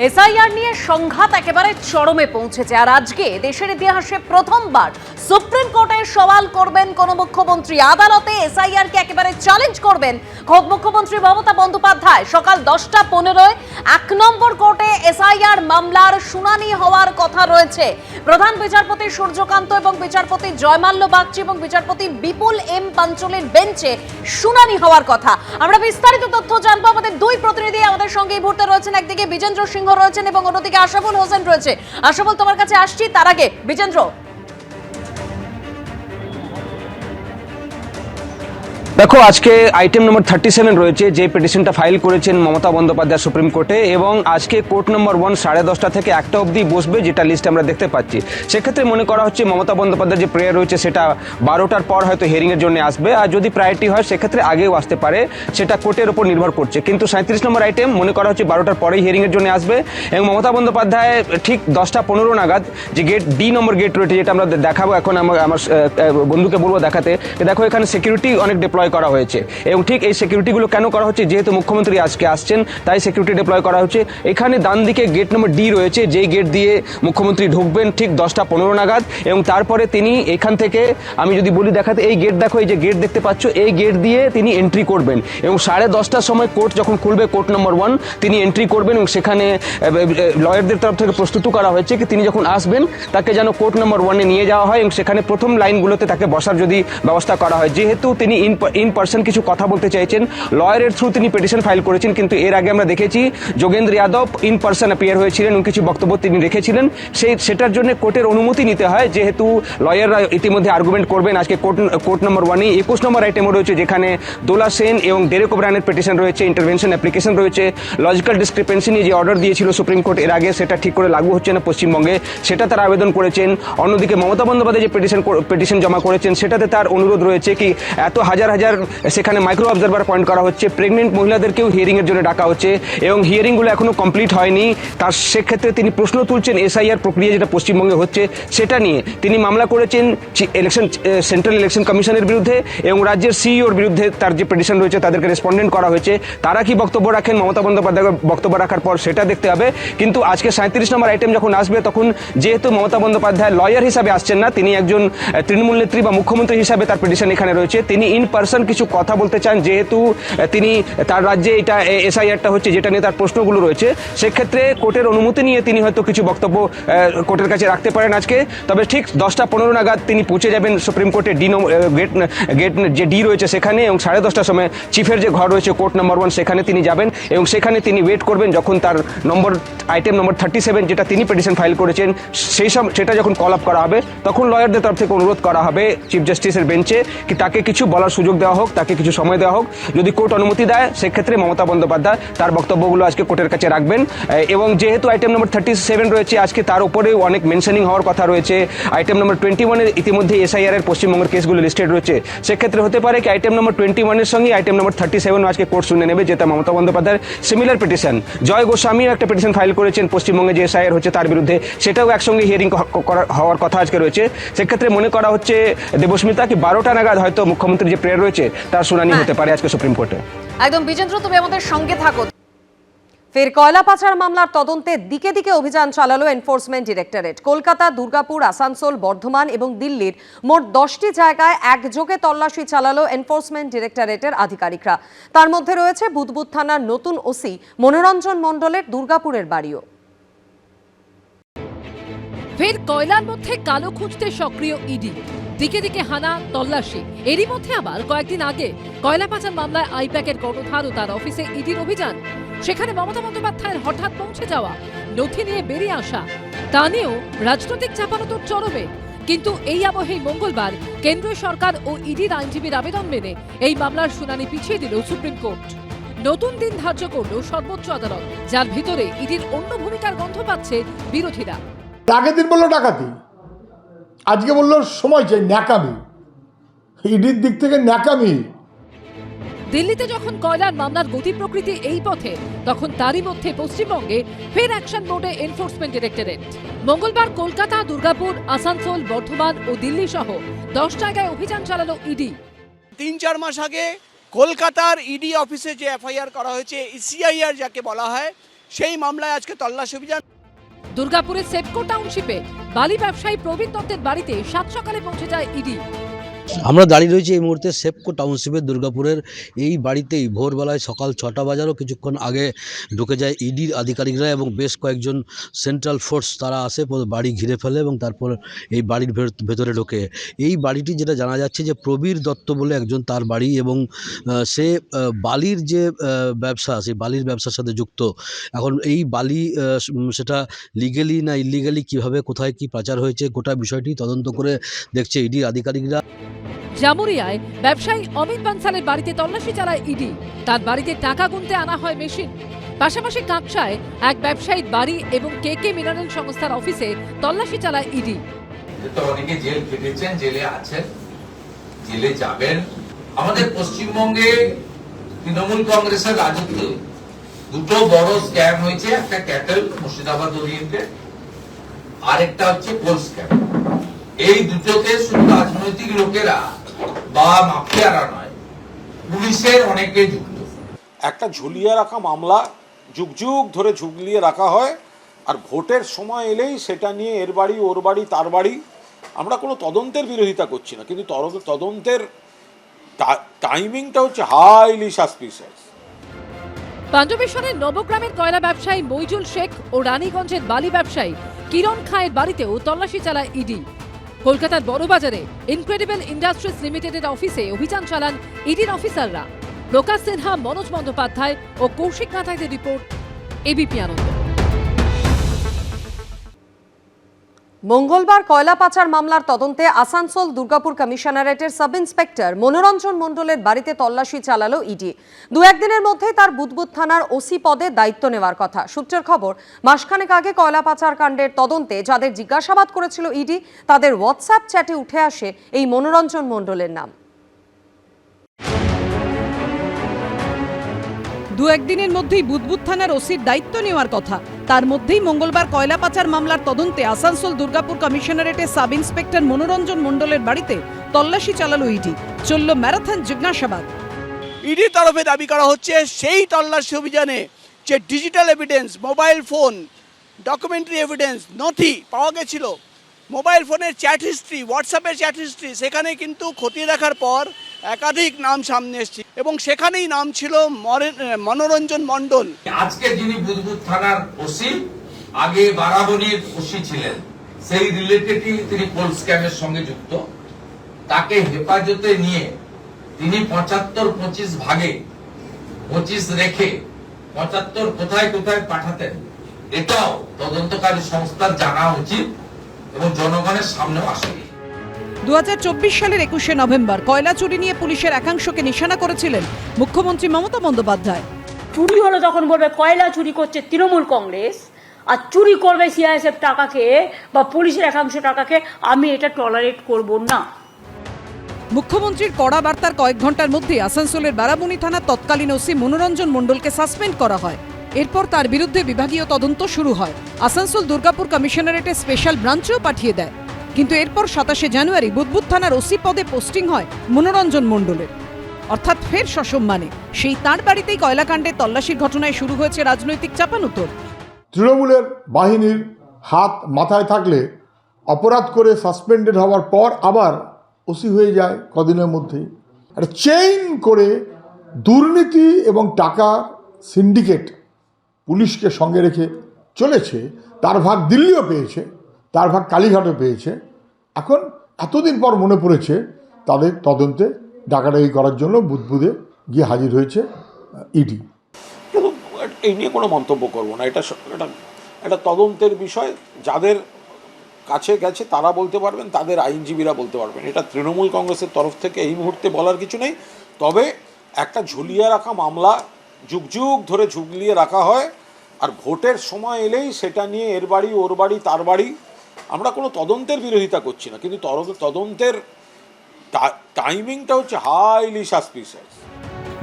SIR নিয়ে সংঘাত একেবারে চরমে পৌঁছেছে। আর আজকে দেশের ইতিহাসে প্রথমবার সুপ্রিম কোর্টে সওয়াল করবেন কোন মুখ্যমন্ত্রী। আদালতে এসআইআর কে একেবারে চ্যালেঞ্জ করবেন খোদ মুখ্যমন্ত্রী মমতা বন্দ্যোপাধ্যায়। সকাল 10:15 1 নম্বর কোর্টে এসআইআর মামলার শুনানি হওয়ার কথা রয়েছে। প্রধান বিচারপতি সূর্যকান্ত এবং বিচারপতি জয়মাল্য বাগচি এবং বিচারপতি বিপুল এম পাঞ্চলের বেঞ্চে শুনানি হওয়ার কথা। আমরা বিস্তারিত তথ্য জানবো। আমাদের দুই প্রতিনিধি আমাদের সঙ্গে এই মুহূর্তে রয়েছেন, একদিকে বিজেন্দ্র সিংহ রয়েছেন এবং অন্যদিকে আশাফুল হোসেন রয়েছে। আশাফুল, তোমার কাছে আসছি, তার আগে বিজেন্দ্র। দেখো, আজকে আইটেম নম্বর 37 রয়েছে, যে পিটিশনটা ফাইল করেছেন মমতা বন্দ্যোপাধ্যায় সুপ্রিম কোর্টে, এবং আজকে কোর্ট নম্বর 1 10:30 থেকে 1টা অবধি বসবে, যেটা লিস্ট আমরা দেখতে পাচ্ছি। সেক্ষেত্রে মনে করা হচ্ছে মমতা বন্দ্যোপাধ্যায় যে প্রেয়ার রয়েছে সেটা 12টার পর হয়তো হিয়ারিংয়ের জন্য আসবে, আর যদি প্রায়োরিটি হয় সেক্ষেত্রে আগেও আসতে পারে, সেটা কোর্টের উপর নির্ভর করছে। কিন্তু 37 নম্বর আইটেম মনে করা হচ্ছে 12টার পরেই হিয়ারিংয়ের জন্য আসবে, এবং মমতা বন্দ্যোপাধ্যায় ঠিক 10:15 নাগাদ যে গেট ডি নম্বর গেট রয়েছে, যেটা আমরা দেখাবো এখন, আমার বন্ধুকে বলবো দেখাতে। দেখো, এখানে সিকিউরিটি অনেক ডিপ্লয় করা হয়েছে, এবং ঠিক এই সিকিউরিটিগুলো কেন করা হচ্ছে, যেহেতু মুখ্যমন্ত্রী আজকে আসছেন তাই সিকিউরিটি ডিপ্লয় করা হচ্ছে। এখানে ডান দিকে গেট নম্বর ডি রয়েছে, যেই গেট দিয়ে মুখ্যমন্ত্রী ঢুকবেন ঠিক 10:15 নাগাদ, এবং তারপরে তিনি এখান থেকে, আমি যদি বলি দেখাতে, এই গেট দেখো, এই যে গেট দেখতে পাচ্ছ, এই গেট দিয়ে তিনি এন্ট্রি করবেন, এবং 10:30টার সময় কোর্ট যখন খুলবে, কোর্ট নম্বর 1, তিনি এন্ট্রি করবেন, এবং সেখানে লয়ারদের তরফ থেকে প্রস্তুত করা হয়েছে কি তিনি যখন আসবেন তাকে যেন কোর্ট নম্বর 1-এ নিয়ে যাওয়া হয়, এবং সেখানে প্রথম লাইনগুলোতে তাকে বসার যদি ব্যবস্থা করা হয়। যেহেতু তিনি ইন পার্সন কিছু কথা বলতে চাইছেন, লয়ারের থ্রু তিনি পিটিশন ফাইল করেছেন, কিন্তু এর আগে আমরা দেখেছি Jogendra Yadav in person appear হয়েছিলেন এবং কিছু বক্তব্য তিনি রেখেছিলেন। সেটার জন্য কোর্টের অনুমতি নিতে হয়, যেহেতু লয়াররা ইতিমধ্যে আর্গুমেন্ট করবেন। আজকে কোর্ট নম্বর 1-এ 21 নম্বর আইটেমও রয়েছে, যেখানে দোলা সেন এবং ডেরেক ওব্রায়ানের পিটিশন রয়েছে, ইন্টারভেনশন অ্যাপ্লিকেশন রয়েছে, লজিক্যাল ডিসক্রিপেন্সি নিয়ে যে অর্ডার দিয়েছিল সুপ্রিম কোর্ট এর আগে, সেটা ঠিক করে লাগু হচ্ছে না পশ্চিমবঙ্গে, সেটা তারা আবেদন করেছেন। অন্যদিকে মমতা বন্দ্যোপাধ্যায় যে পিটিশন জমা করেছেন, সেটাতে তার অনুরোধ রয়েছে কি এত হাজার হাজার সেখানে মাইক্রো অবজারভার পয়েন্ট করা হচ্ছে, প্রেগনেন্ট মহিলাদেরকেও হিয়ারিংয়ের জন্য ডাকা হচ্ছে, এবং হিয়ারিংগুলো এখনো কমপ্লিট হয়নি। তার সেক্ষেত্রে তিনি প্রশ্ন তুলছেন এসআইআর প্রক্রিয়া যেটা পশ্চিমবঙ্গে হচ্ছে সেটা নিয়ে। তিনি মামলা করেছেন সেন্ট্রাল ইলেকশন কমিশনের বিরুদ্ধে, এবং রাজ্যের সিইওর বিরুদ্ধে তার যে পিটিশন রয়েছে তাদেরকে রেসপন্ডেন্ট করা হয়েছে। তারা কি বক্তব্য রাখেন মমতা বন্দ্যোপাধ্যায় বক্তব্য রাখার পর সেটা দেখতে হবে। কিন্তু আজকে 37 নম্বর আইটেম যখন আসবে, তখন যেহেতু মমতা বন্দ্যোপাধ্যায় লয়ার হিসাবে আসছেন না, তিনি একজন তৃণমূল নেত্রী বা মুখ্যমন্ত্রী হিসাবে তার পিটিশন এখানে রয়েছে, তিনি ইন পার্সন কিছু কথা বলতে চান, যেহেতু তিনি তার রাজ্যে এটা এসআইআরটা হচ্ছে যেটা নিয়ে তার প্রশ্নগুলো রয়েছে। সেক্ষেত্রে কোর্টের অনুমতি নিয়ে তিনি হয়তো কিছু বক্তব্য কোর্টের কাছে রাখতে পারেন আজকে। তবে ঠিক 10:15 নাগাদ তিনি পৌঁছে যাবেন সুপ্রিম কোর্টে গেট যে ডি রয়েছে সেখানে, এবং 10:30টার সময় চিফের যে ঘর রয়েছে কোর্ট নম্বর 1 সেখানে তিনি যাবেন, এবং সেখানে তিনি ওয়েট করবেন যখন তার আইটেম নম্বর 37 যেটা তিনি পিটিশন ফাইল করেছেন সেটা যখন কল আপ করা হবে, তখন লয়ারদের তরফ থেকে অনুরোধ করা হবে চিফ জাস্টিসের বেঞ্চে কি তাকে কিছু বলার সুযোগ দেওয়া হোক, তাকে কিছু সময় দেওয়া হোক। যদি কোর্ট অনুমতি দেয় সেক্ষেত্রে মমতা বন্দ্যোপাধ্যায় তার বক্তব্যগুলো আজকে কোর্টের কাছে রাখবেন। এবং যেহেতু আইটেম নম্বর 37 রয়েছে আজকে, তার উপরেও অনেক মেনশনিং হওয়ার কথা রয়েছে। আইটেম নম্বর 21-এর ইতিমধ্যে এসআইআর এর পশ্চিমবঙ্গের কেসগুলো লিস্টেড রয়েছে। সেক্ষেত্রে হতে পারে কি আইটেম নম্বর 21-এর সঙ্গে আইটেম নম্বর 37 আজকে কোর্ট শুনে নেবে, যেটা মমতা বন্দ্যোপাধ্যায়ের সিমিলার পিটিশন। জয় গোস্বামীও একটা পিটিশন ফাইল করেছেন পশ্চিমবঙ্গে যে এসআইআর হচ্ছে তার বিরুদ্ধে, সেটাও একসঙ্গে হিয়ারিং হওয়ার কথা আজকে রয়েছে। সেক্ষেত্রে মনে করা হচ্ছে দেবস্মিতা কি 12টা নাগাদ হয়তো মুখ্যমন্ত্রীর যে প্রেয়ার রয়েছে তার শুনানি হতে পারে আজকে সুপ্রিম কোর্টে। একদম বিজেন্দ্র, তুমি আমাদের সঙ্গে থাকো। ফের কয়লা পাচার মামলার তদন্তে দিকে দিকে অভিযান চালালো এনফোর্সমেন্ট ডিরেক্টরেট। কলকাতা, দুর্গাপুর, আসানসোল, বর্ধমান এবং দিল্লির মোট 10টি জায়গায় একযোগে তল্লাশি চালালো এনফোর্সমেন্ট ডিরেক্টরেটের আধিকারিকরা। তার মধ্যে রয়েছে বুদবুদ থানার নতুন ওসি মনোরঞ্জন মণ্ডলের দুর্গাপুরের বাড়িও। ফের কয়লার মধ্যে কালো খুঁজতে সক্রিয় ইডি, দিকে দিকে হানা তল্লাশি। এরই মধ্যে আবার কয়েকদিন আগে কয়লা পাচার মামলায় আইপ্যাকের কর্ণধার ও তার অফিসে ইডির অভিযান। সেখানে মমতা বন্দ্যোপাধ্যায়ের হঠাৎ পৌঁছে যাওয়া, নথি নিয়ে বেরিয়ে আসা, তা নিয়েও রাজনৈতিক চাপানোতর চরমে। কিন্তু এই আবহেই মঙ্গলবার কেন্দ্রীয় সরকার ও ইডির আইনজীবীর আবেদন মেনে এই মামলার শুনানি পিছিয়ে দিল সুপ্রিম কোর্ট। নতুন দিন ধার্য করল সর্বোচ্চ আদালত, যার ভিতরে ইডির অন্য ভূমিকার গন্ধ পাচ্ছে বিরোধীরা। আগের দিন বললো ডাকাতি, আজকে বললো সময় চাই, ন্যাকামি। ইডির দিক থেকে ন্যাকামি। দিল্লিতে যখন কয়লার মামলার গতি প্রকৃতি এই পথে, তখন তারই মধ্যে পশ্চিমবঙ্গে ফের অ্যাকশন মোডে এনফোর্সমেন্ট ডিরেক্টরেট। মঙ্গলবার কলকাতা, দুর্গাপুর, আসানসোল, বর্ধমান ও দিল্লি সহ 10 জায়গায় অভিযান চালালো ইডি। 3-4 মাস আগে কলকাতার ইডি অফিসে যে এফআইআর করা হয়েছে, সিআইআর যাকে বলা হয়, সেই মামলায় আজকে তল্লাশি অভিযান। দুর্গাপুরের সেপকো টাউনশিপে বালি ব্যবসায়ী প্রবীর দত্তের বাড়িতে সাত সকালে পৌঁছে যায় ইডি। আমরা দাঁড়িয়ে রয়েছি এই মুহূর্তে সেপকো টাউনশিপের দুর্গাপুরের এই বাড়িতেই ভোরবেলায় সকাল 6টা বাজারও কিছুক্ষণ আগে ঢুকে যায় ইডির আধিকারিকরা এবং বেশ কয়েকজন সেন্ট্রাল ফোর্স তারা আসে বাড়ি ঘিরে ফেলে এবং তারপর এই বাড়ির ভেতরে ঢোকে। এই বাড়িটি যেটা জানা যাচ্ছে যে প্রবীর দত্ত বলে একজন তার বাড়ি এবং সে বালির যে ব্যবসা সেই বালির ব্যবসার সাথে যুক্ত। এখন এই বালি সেটা লিগেলি না ইলিগালি কীভাবে কোথায় কি পাচার হয়েছে গোটা বিষয়টি তদন্ত করে দেখছে ইডির আধিকারিকরা। জামুরিয়ায় ব্যবসায়ী অমিত বানসালের বাড়িতে তল্লাশি চালায় ইডি। তার বাড়িতে টাকা গুনতে আনা হয় মেশিন। পাশাপাশি কাকসায় এক ব্যবসায়ীর বাড়ি এবং কেকে মিনারেল সংস্থার অফিসে তল্লাশি চালায় ইডি। তো অনেকে জেল খেটেছেন, জেলে আছেন, জেলে যাবেন। আমাদের পশ্চিমবঙ্গে তৃণমূল কংগ্রেসের রাজত্বে দুটো বড় স্ক্যাম হয়েছে, একটা ক্যাটেল মুর্শিদাবাদ ওরিয়েন্টেড, আরেকটা হচ্ছে কোল স্ক্যাম। এই দুটোতে শুধু রাজনৈতিক লোকেরা বা মাফিয়ারা নয়, পুলিশের অনেকে যুক্ত। একটা ঝুলিয়ে রাখা মামলা যুগ যুগ ধরে ঝুলিয়ে রাখা হয়, আর ভোটের সময় এলেই সেটা নিয়ে এর বাড়ি ওর বাড়ি তার বাড়ি। আমরা কোনো তদন্তের বিরোধিতা করছি না, কিন্তু তদন্তের টাইমিংটা হচ্ছে হাইলি সাসপিশিয়াস। পাঞ্জবেশ্বরের নবগ্রামের কয়লা ব্যবসায়ী মইজুল শেখ ও রানীগঞ্জের বালি ব্যবসায়ী কিরণ খায়ের বাড়িতেও তল্লাশি চালায় ইডি। কলকাতার বড়বাজারে ইনক্রেডিবল ইন্ডাস্ট্রিজ লিমিটেডের অফিসে অভিযান চালান ইডির অফিসাররা। প্রকাশ সিনহা, মনোজ বন্দ্যোপাধ্যায় ও কৌশিক কাঁথাইদের রিপোর্ট, এবিপি আনন্দ। মঙ্গলবার কয়লা পাচার মামলার তদন্তে আসানসোল দুর্গাপুর কমিশনারেটের সাব ইন্সপেক্টর মনোরঞ্জন মণ্ডলের বাড়িতে তল্লাশি চালালো ইডি। দু একদিনের মধ্যেই তার বুদবুদ থানার ওসি পদে দায়িত্ব নেওয়ার কথা। সূত্রের খবর, মাসখানেক আগে কয়লা পাচার কাণ্ডের তদন্তে যাদের জিজ্ঞাসাবাদ করেছিল ইডি, তাদের হোয়াটসঅ্যাপ চ্যাটে উঠে আসে এই মনোরঞ্জন মণ্ডলের নাম। দু একদিনের মধ্যেই বুদবুদ থানার ওসির দায়িত্ব নেওয়ার কথা। তার মধ্যেই মঙ্গলবার কয়লা পাচার মামলার তদন্তে আসানসোল দুর্গাপুর কমিশনারেটের সাব ইন্সপেক্টর মনোরঞ্জন মণ্ডলের বাড়িতে তল্লাশি চালালো ইডি। চলল ম্যারাথন জিজ্ঞাসাবাদ। ইডির তরফে দাবি করা হচ্ছে সেই তল্লাশি অভিযানে যে digital evidence, mobile phone, documentary evidence, নথি পাওয়া গেছিল, মোবাইল ফোনের চ্যাট হিস্ট্রি, হোয়াটসঅ্যাপের চ্যাট হিস্ট্রি, সেখানে কিন্তু খতিয়ে দেখার পর একাধিক নাম সামনে এসেছে এবং সেখানেই নাম ছিল মনোরঞ্জন মণ্ডল। আজকে যিনি বুদবুদ থানার ওসি, আগে বারাবণীর ওসি ছিলেন, সেই রিলেটেডই তিনি কোল স্ক্যামের সঙ্গে যুক্ত। তাকে হেফাজতে নিয়ে তিনি 75-25 ভাগে 25 রেখে 75 কোথায় কোথায় পাঠাতেন, এটাও তদন্তকারী সংস্থার জানা উচিত এবং জনগণের সামনেও আসে। 2024 সালের 21শে নভেম্বর কয়লা চুরি নিয়ে পুলিশের একাংশকে নিশানা করেছিলেন মুখ্যমন্ত্রী মমতা বন্দ্যোপাধ্যায়। চুরি হলো তখন বলবে কয়লা চুরি করছে তৃণমূল কংগ্রেস, আর চুরি করবে সিআইএসএফ টাকাকে বা পুলিশের একাংশ টাকাকে, আমি এটা টলারেট করব না। মুখ্যমন্ত্রীর কড়া বার্তার কয়েক ঘন্টার মধ্যে আসানসোলের বারাবণী থানার তৎকালীন ওসি মনোরঞ্জন মণ্ডলকে সাসপেন্ড করা হয়। এরপর তার বিরুদ্ধে বিভাগীয় তদন্ত শুরু হয়। আসানসোল দুর্গাপুর কমিশনারেটের স্পেশাল ব্রাঞ্চেও পাঠিয়ে দেয়। কিন্তু এরপর 27শে জানুয়ারি বুদবুদ থানার ওসি পদে পোস্টিং হয় মনোরঞ্জন মণ্ডলের, অর্থাৎ ফের সসম্মানে সেই তাঁর বাড়িতেই কয়লাকাণ্ডে তল্লাশির ঘটনায় শুরু হয়েছে রাজনৈতিক চাপানুতর। তৃণমূলের বাহিনীর হাত মাথায় থাকলে অপরাধ করে সাসপেন্ডেড হওয়ার পর আবার ওসি হয়ে যায় কদিনের মধ্যেই। একটা চেইন করে দুর্নীতি এবং টাকা সিন্ডিকেট পুলিশকে সঙ্গে রেখে চলেছে। তার ভাগ দিল্লিও পেয়েছে, তার ভাগ কালীঘাটও পেয়েছে। এখন এতদিন পর মনে পড়েছে তাদের তদন্তে ডাকাডাকি করার জন্য বুদবুদে গিয়ে হাজির হয়েছে ইডি। এই নিয়ে কোনো মন্তব্য করব না, এটা তদন্তের বিষয়। যাদের কাছে গেছে তারা বলতে পারবেন, তাদের আইনজীবীরা বলতে পারবেন। এটা তৃণমূল কংগ্রেসের তরফ থেকে এই মুহূর্তে বলার কিছু নেই। তবে একটা ঝুলিয়ে রাখা মামলা যুগ যুগ ধরে ঝুলিয়ে রাখা হয়, আর ভোটের সময় এলেই সেটা নিয়ে এর বাড়ি ওর বাড়ি তার বাড়ি। আমরা কোনো তদন্তের বিরোধিতা করছি না, কিন্তু তদন্তের টাইমিংটা হচ্ছে হাইলি সাসপিশিয়াস।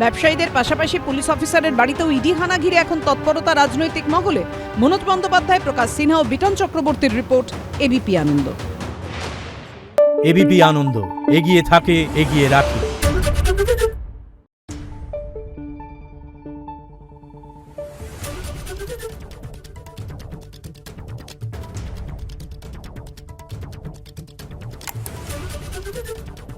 ব্যবসায়ীদের পাশাপাশি পুলিশ অফিসারের বাড়িতেও ইডি হানা ঘিরে এখন তৎপরতা রাজনৈতিক মহলে। মনোজ বন্দ্যোপাধ্যায়, প্রকাশ সিনহা ও বিটন চক্রবর্তীর রিপোর্ট, এবিপি আনন্দ। এবিপি আনন্দ, এগিয়ে থাকে, এগিয়ে রাখে। রিপোর্ট।